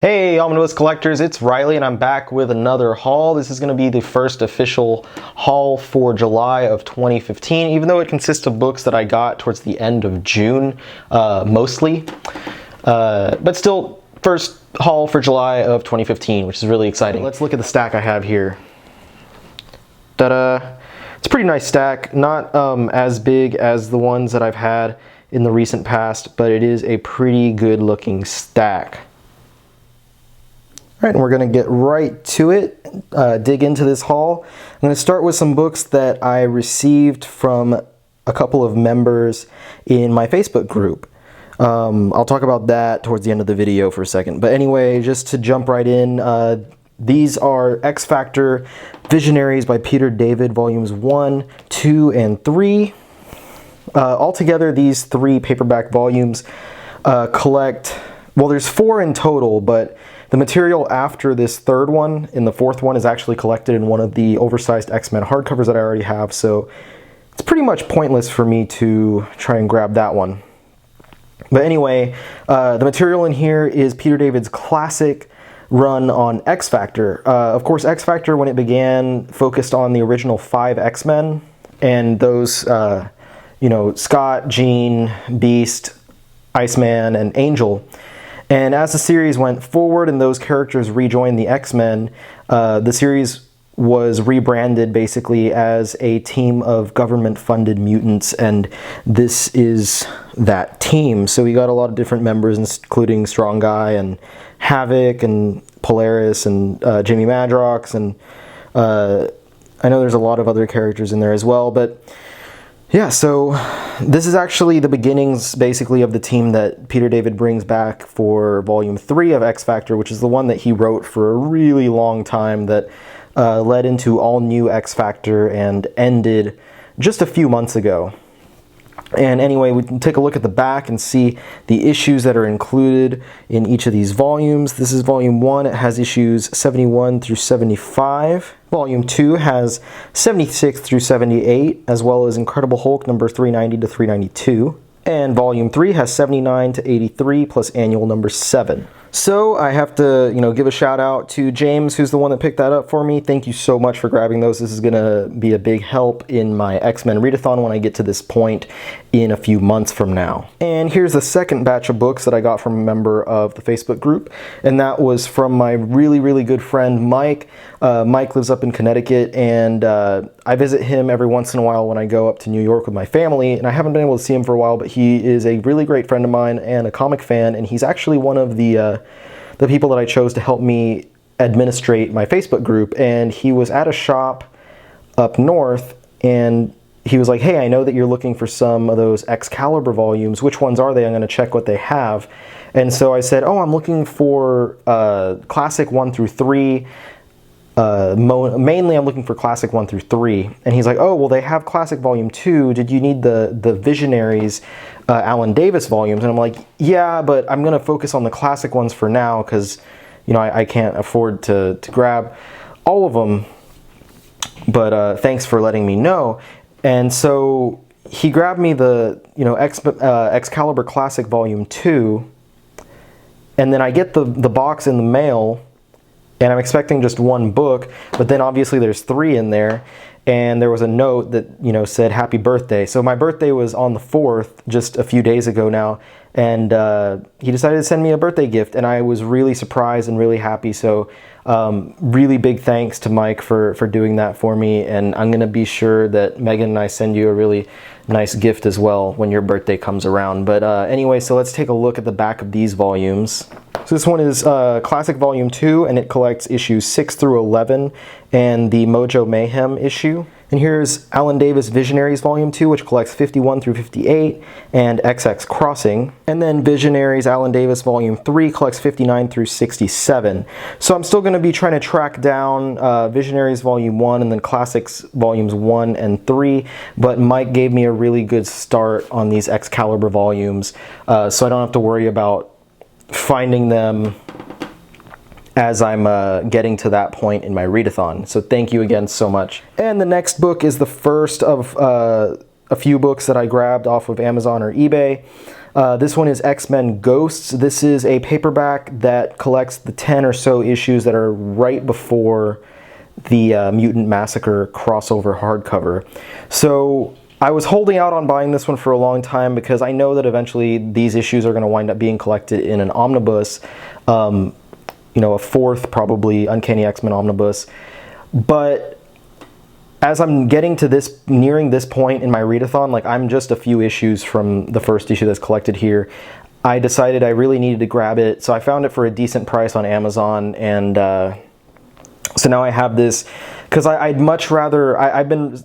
Hey Omnibus Collectors, it's Riley and I'm back with another haul. This is going to be the first official haul for July of 2015, even though it consists of books that I got towards the end of June, mostly. But still, first haul for July of 2015, which is really exciting. Let's look at the stack I have here. Ta-da! It's a pretty nice stack, not as big as the ones that I've had in the recent past, but it is a pretty good looking stack. All right, and we're going to get right to it, dig into this haul. I'm going to start with some books that I received from a couple of members in my Facebook group. I'll talk about that towards the end of the video for a second. But anyway, just to jump right in, these are X Factor Visionaries by Peter David, volumes 1, 2, and 3. Altogether, these 3 paperback volumes collect, well, there's 4 in total, but the material after this third one, in the fourth one, is actually collected in one of the oversized X-Men hardcovers that I already have, so it's pretty much pointless for me to try and grab that one. But anyway, the material in here is Peter David's classic run on X Factor. Of course, X Factor, when it began, focused on the original 5 X-Men, and those, you know, Scott, Jean, Beast, Iceman, and Angel. And as the series went forward and those characters rejoined the X-Men, the series was rebranded basically as a team of government-funded mutants, and this is that team. So we got a lot of different members, including Strong Guy and Havoc and Polaris and Jimmy Madrox, and I know there's a lot of other characters in there as well, but yeah, so this is actually the beginnings, basically, of the team that Peter David brings back for Volume 3 of X Factor, which is the one that he wrote for a really long time that led into all new X Factor and ended just a few months ago. And anyway, we can take a look at the back and see the issues that are included in each of these volumes. This is Volume 1. It has issues 71 through 75. Volume 2 has 76 through 78, as well as Incredible Hulk number 390 to 392. And Volume 3 has 79 to 83, plus annual number 7. So I have to, give a shout out to James, who's the one that picked that up for me. Thank you so much for grabbing those. This is going to be a big help in my X-Men readathon when I get to this point in a few months from now. And here's the second batch of books that I got from a member of the Facebook group, and that was from my really, really good friend Mike. Mike lives up in Connecticut, and I visit him every once in a while when I go up to New York with my family, and I haven't been able to see him for a while, but he is a really great friend of mine and a comic fan, and he's actually one of the people that I chose to help me administrate my Facebook group. And he was at a shop up north, and he was like, hey, I know that you're looking for some of those Excalibur volumes. Which ones are they? I'm going to check what they have. And so I said, oh, I'm looking for Classic 1 through 3. Mainly I'm looking for Classic 1 through 3. And he's like, oh, well, they have Classic Volume 2. Did you need the Visionaries Alan Davis volumes? And I'm like, yeah, but I'm going to focus on the classic ones for now because, I can't afford to grab all of them. But thanks for letting me know. And so he grabbed me the, Excalibur Classic Volume 2. And then I get the box in the mail, and I'm expecting just one book, but then obviously there's 3 in there, and there was a note that, said happy birthday. So my birthday was on the 4th, just a few days ago now, and he decided to send me a birthday gift, and I was really surprised and really happy. So really big thanks to Mike for doing that for me, and I'm going to be sure that Megan and I send you a really nice gift as well when your birthday comes around. But anyway, so let's take a look at the back of these volumes. So this one is Classic Volume 2, and it collects issues 6 through 11 and the Mojo Mayhem issue. And here's Alan Davis Visionaries Volume 2, which collects 51 through 58, and XX Crossing. And then Visionaries Alan Davis Volume 3 collects 59 through 67. So I'm still going to be trying to track down Visionaries Volume 1 and then Classics Volumes 1 and 3, but Mike gave me a really good start on these Excalibur volumes, so I don't have to worry about finding them as I'm getting to that point in my readathon. So thank you again so much. And the next book is the first of a few books that I grabbed off of Amazon or eBay. This one is X-Men Ghosts. This is a paperback that collects the 10 or so issues that are right before the Mutant Massacre crossover hardcover. So I was holding out on buying this one for a long time because I know that eventually these issues are going to wind up being collected in an omnibus, you know, a fourth probably Uncanny X-Men omnibus. But as I'm getting to this, nearing this point in my readathon, like I'm just a few issues from the first issue that's collected here, I decided I really needed to grab it. So I found it for a decent price on Amazon, and so now I have this, because I'd much rather,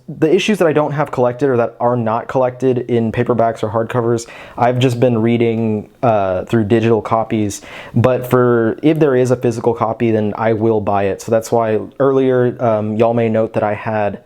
the issues that I don't have collected or that are not collected in paperbacks or hardcovers, I've just been reading through digital copies. But if there is a physical copy, then I will buy it. So that's why earlier, y'all may note that I had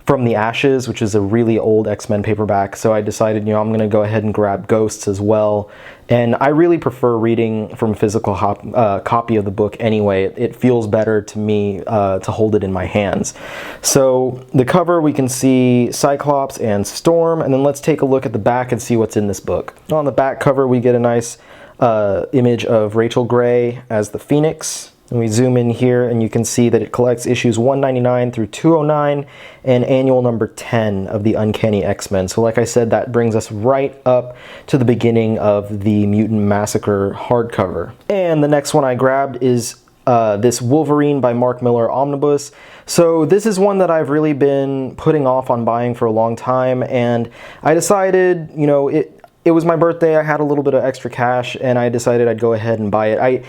From the Ashes, which is a really old X-Men paperback. So I decided, you know, I'm going to go ahead and grab Ghosts as well. And I really prefer reading from a physical copy of the book anyway. It feels better to me to hold it in my hands. So the cover, we can see Cyclops and Storm. And then let's take a look at the back and see what's in this book. On the back cover, we get a nice image of Rachel Gray as the Phoenix. And we zoom in here and you can see that it collects issues 199 through 209 and annual number 10 of the Uncanny X-Men. So like I said, that brings us right up to the beginning of the Mutant Massacre hardcover. And the next one I grabbed is this Wolverine by Mark Millar omnibus. So this is one that I've really been putting off on buying for a long time, and I decided, you know, it was my birthday, I had a little bit of extra cash, and I decided I'd go ahead and buy it.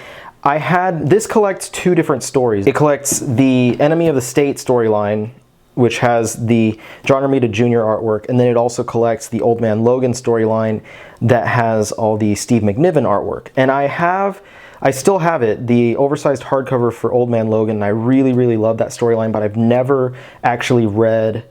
This collects two different stories. It collects the Enemy of the State storyline, which has the John Romita Jr. artwork, and then it also collects the Old Man Logan storyline that has all the Steve McNiven artwork. And I still have it, the oversized hardcover for Old Man Logan, and I really, really love that storyline, but I've never actually read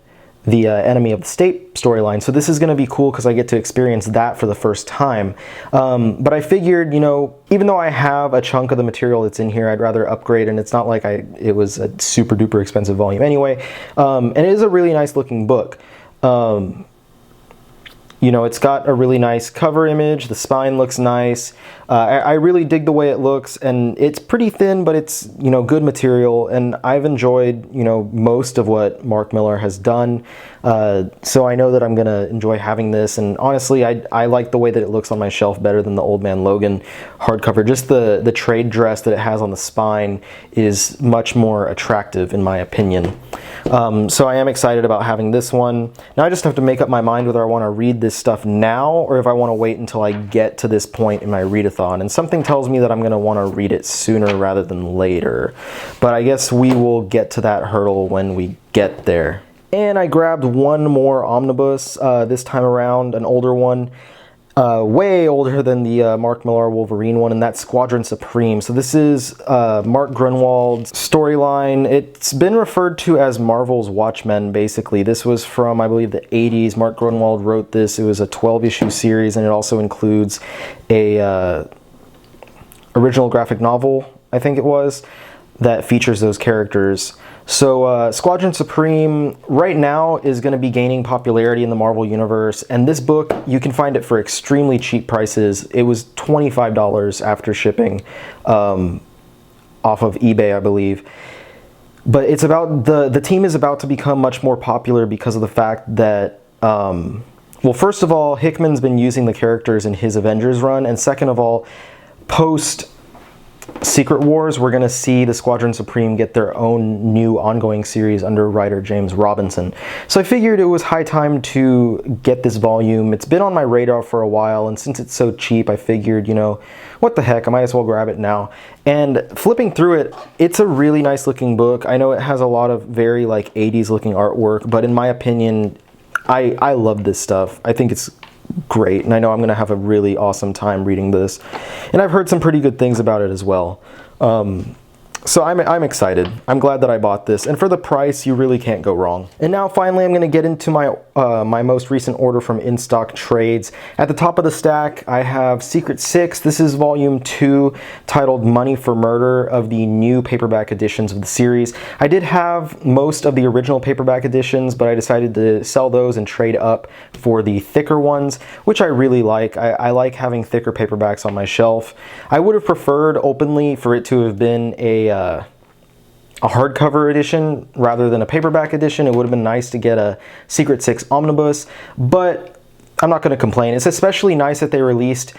the Enemy of the State storyline. So this is going to be cool because I get to experience that for the first time. But I figured, you know, even though I have a chunk of the material that's in here, I'd rather upgrade, and it's not like it was a super duper expensive volume anyway. And it is a really nice looking book. You know, it's got a really nice cover image, the spine looks nice. I really dig the way it looks, and it's pretty thin, but it's, you know, good material, and I've enjoyed, you know, most of what Mark Millar has done. So I know that I'm gonna enjoy having this, and honestly, I like the way that it looks on my shelf better than the Old Man Logan hardcover. Just the trade dress that it has on the spine is much more attractive in my opinion. So I am excited about having this one. Now I just have to make up my mind whether I want to read this stuff now or if I want to wait until I get to this point in my readathon. And something tells me that I'm going to want to read it sooner rather than later. But I guess we will get to that hurdle when we get there. And I grabbed one more omnibus this time around, an older one. Way older than the Mark Millar Wolverine one, and that's Squadron Supreme. So this is Mark Grunwald's storyline. It's been referred to as Marvel's Watchmen, basically. This was from, I believe, the 80s. Mark Grunwald wrote this. It was a 12-issue series, and it also includes a original graphic novel, I think it was, that features those characters. So Squadron Supreme right now is going to be gaining popularity in the Marvel Universe, and this book, you can find it for extremely cheap prices. It was $25 after shipping off of eBay, I believe. But it's about, the team is about to become much more popular because of the fact that, well, first of all, Hickman's been using the characters in his Avengers run, and second of all, post Secret Wars, we're going to see the Squadron Supreme get their own new ongoing series under writer James Robinson. So I figured it was high time to get this volume. It's been on my radar for a while, and since it's so cheap, I figured, you know, what the heck, I might as well grab it now. And flipping through it, it's a really nice looking book. I know it has a lot of very like 80s looking artwork, but in my opinion, I love this stuff. I think it's great, and I know I'm going to have a really awesome time reading this, and I've heard some pretty good things about it as well. So I'm excited. I'm glad that I bought this, and for the price, you really can't go wrong. And now finally I'm going to get into my my most recent order from In Stock Trades. At the top of the stack, I have Secret Six. This is volume 2, titled Money for Murder, of the new paperback editions of the series. I did have most of the original paperback editions, but I decided to sell those and trade up for the thicker ones, which I really like. I like having thicker paperbacks on my shelf. I would have preferred openly for it to have been a hardcover edition rather than a paperback edition. It would have been nice to get a Secret Six omnibus, but I'm not going to complain. It's especially nice that they released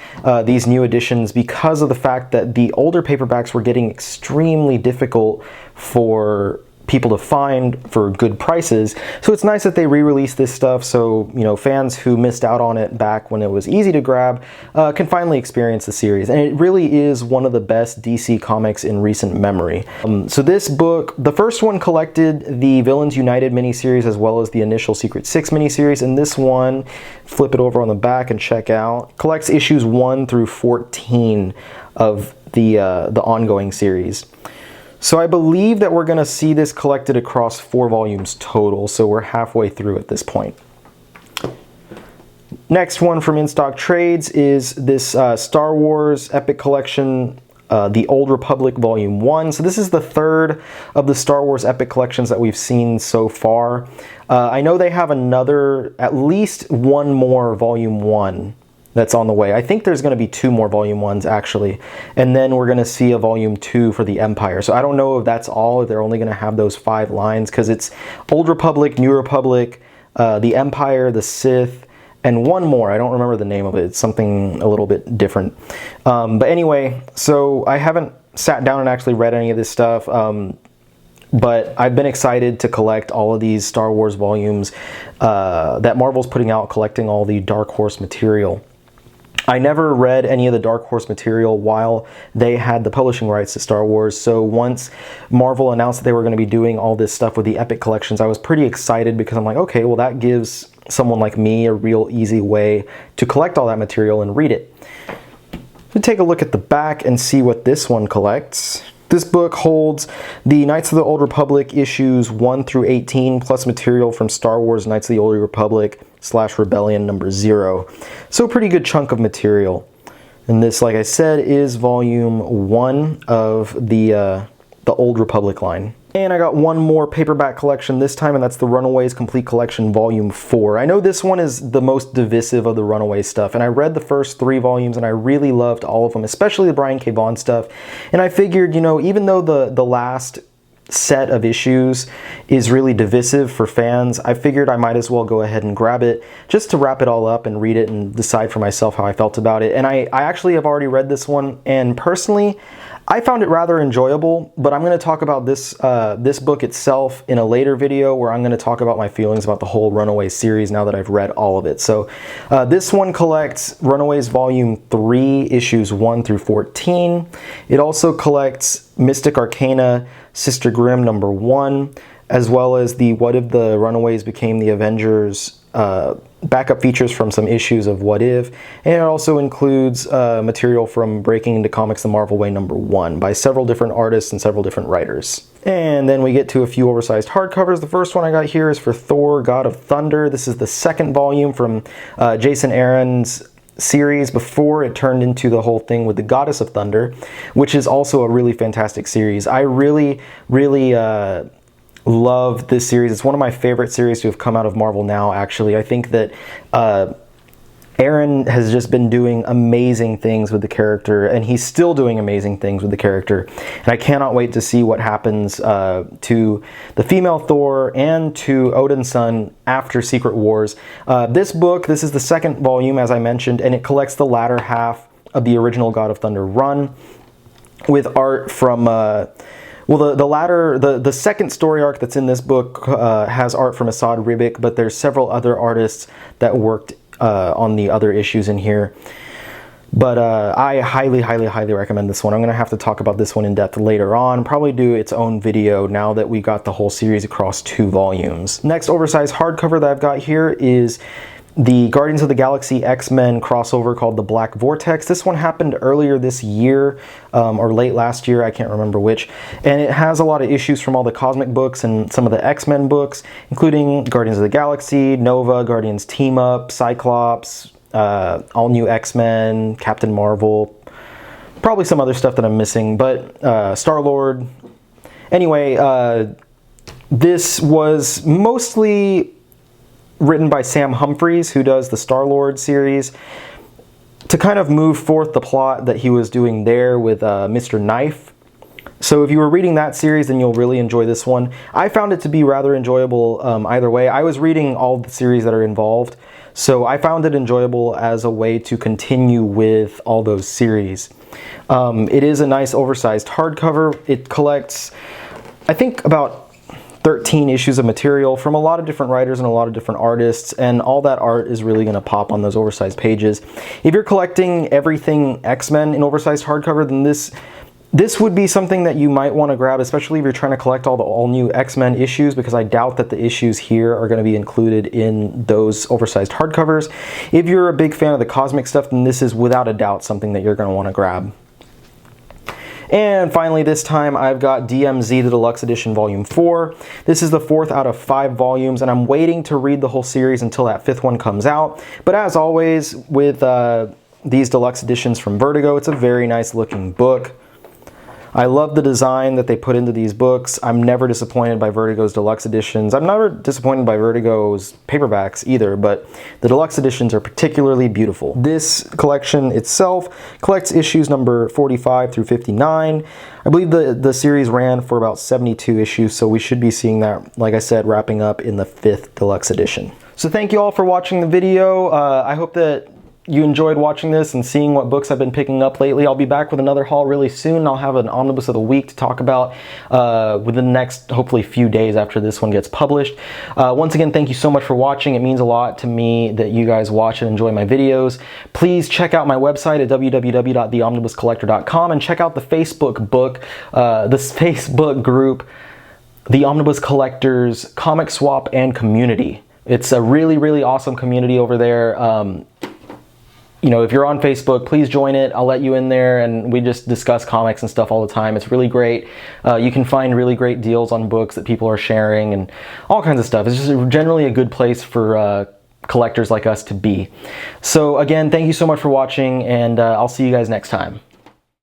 these new editions because of the fact that the older paperbacks were getting extremely difficult for people to find for good prices. So it's nice that they re-released this stuff, so fans who missed out on it back when it was easy to grab can finally experience the series. And it really is one of the best DC comics in recent memory. So this book, the first one collected the Villains United miniseries as well as the initial Secret Six miniseries, and this one, flip it over on the back and check out, collects issues 1 through 14 of the ongoing series. So I believe that we're going to see this collected across 4 volumes total, so we're halfway through at this point. Next one from In Stock Trades is this Star Wars Epic Collection, The Old Republic Volume 1. So this is the third of the Star Wars Epic Collections that we've seen so far. I know they have at least one more Volume 1 that's on the way. I think there's going to be 2 more Volume 1s actually, and then we're going to see a Volume 2 for the Empire. So I don't know if that's all, if they're only going to have those 5 lines, because it's Old Republic, New Republic, the Empire, the Sith, and one more. I don't remember the name of it. It's something a little bit different. But anyway, so I haven't sat down and actually read any of this stuff, but I've been excited to collect all of these Star Wars volumes that Marvel's putting out, collecting all the Dark Horse material. I never read any of the Dark Horse material while they had the publishing rights to Star Wars, so once Marvel announced that they were going to be doing all this stuff with the Epic Collections, I was pretty excited because I'm like, okay, well that gives someone like me a real easy way to collect all that material and read it. So take a look at the back and see what this one collects. This book holds the Knights of the Old Republic issues 1 through 18, plus material from Star Wars Knights of the Old Republic / Rebellion number 0. So a pretty good chunk of material. And this, like I said, is volume 1 of the Old Republic line. And I got one more paperback collection this time, and that's the Runaways Complete Collection Volume 4. I know this one is the most divisive of the Runaways stuff, and I read the first 3 volumes and I really loved all of them, especially the Brian K. Vaughan stuff. And I figured, even though the last set of issues is really divisive for fans, I figured I might as well go ahead and grab it just to wrap it all up and read it and decide for myself how I felt about it. And I actually have already read this one, and personally I found it rather enjoyable, but I'm going to talk about this book itself in a later video where I'm going to talk about my feelings about the whole Runaways series now that I've read all of it. So this one collects Runaways Volume 3, issues 1 through 14. It also collects Mystic Arcana, Sister Grimm number 1, as well as the What If the Runaways Became the Avengers backup features from some issues of What If, and it also includes material from Breaking Into Comics the Marvel Way number 1 by several different artists and several different writers. And then we get to a few oversized hardcovers. The first one I got here is for Thor, God of Thunder. This is the second volume from Jason Aaron's series before it turned into the whole thing with the Goddess of Thunder, which is also a really fantastic series. I really love this series. It's one of my favorite series to have come out of Marvel now, actually. I think that Aaron has just been doing amazing things with the character, and he's still doing amazing things with the character. And I cannot wait to see what happens to the female Thor and to Odin's son after Secret Wars. This book, this is the second volume, as I mentioned, and it collects the latter half of the original God of Thunder run with art from well, the second story arc that's in this book has art from Asad Ribic, but there's several other artists that worked on the other issues in here. But I highly recommend this one. I'm going to have to talk about this one in depth later on, probably do its own video now that we got the whole series across 2 volumes. Next oversized hardcover that I've got here is the Guardians of the Galaxy X-Men crossover called The Black Vortex. This one happened earlier this year, or late last year, I can't remember which. And it has a lot of issues from all the Cosmic books and some of the X-Men books, including Guardians of the Galaxy, Nova, Guardians Team Up, Cyclops, All New X-Men, Captain Marvel, probably some other stuff that I'm missing, but Star-Lord. Anyway, this was mostly written by Sam Humphries, who does the Star-Lord series, to kind of move forth the plot that he was doing there with Mr. Knife. So if you were reading that series, then you'll really enjoy this one. I found it to be rather enjoyable either way. I was reading all the series that are involved, so I found it enjoyable as a way to continue with all those series. It is a nice oversized hardcover. It collects, I think, about 13 issues of material from a lot of different writers and a lot of different artists, and all that art is really going to pop on those oversized pages. If you're collecting everything X-Men in oversized hardcover, then this would be something that you might want to grab, especially if you're trying to collect all the all-new X-Men issues, because I doubt that the issues here are going to be included in those oversized hardcovers. If you're a big fan of the Cosmic stuff, then this is without a doubt something that you're going to want to grab. And finally, this time I've got DMZ the Deluxe Edition Volume 4. This is the 4th out of 5 volumes, and I'm waiting to read the whole series until that 5th one comes out. But as always, with these deluxe editions from Vertigo, it's a very nice looking book. I love the design that they put into these books. I'm never disappointed by Vertigo's deluxe editions. I'm never disappointed by Vertigo's paperbacks either, but the deluxe editions are particularly beautiful. This collection itself collects issues number 45 through 59. I believe the series ran for about 72 issues, so we should be seeing that, like I said, wrapping up in the 5th deluxe edition. So thank you all for watching the video. I hope that you enjoyed watching this and seeing what books I've been picking up lately. I'll be back with another haul really soon. I'll have an omnibus of the week to talk about within the next, hopefully, few days after this one gets published. Once again, thank you so much for watching. It means a lot to me that you guys watch and enjoy my videos. Please check out my website at www.theomnibuscollector.com and check out the Facebook group, The Omnibus Collectors Comic Swap and Community. It's a really, really awesome community over there. You know, if you're on Facebook, please join it. I'll let you in there, and we just discuss comics and stuff all the time. It's really great. You can find really great deals on books that people are sharing and all kinds of stuff. It's just generally a good place for collectors like us to be. So again, thank you so much for watching, and I'll see you guys next time.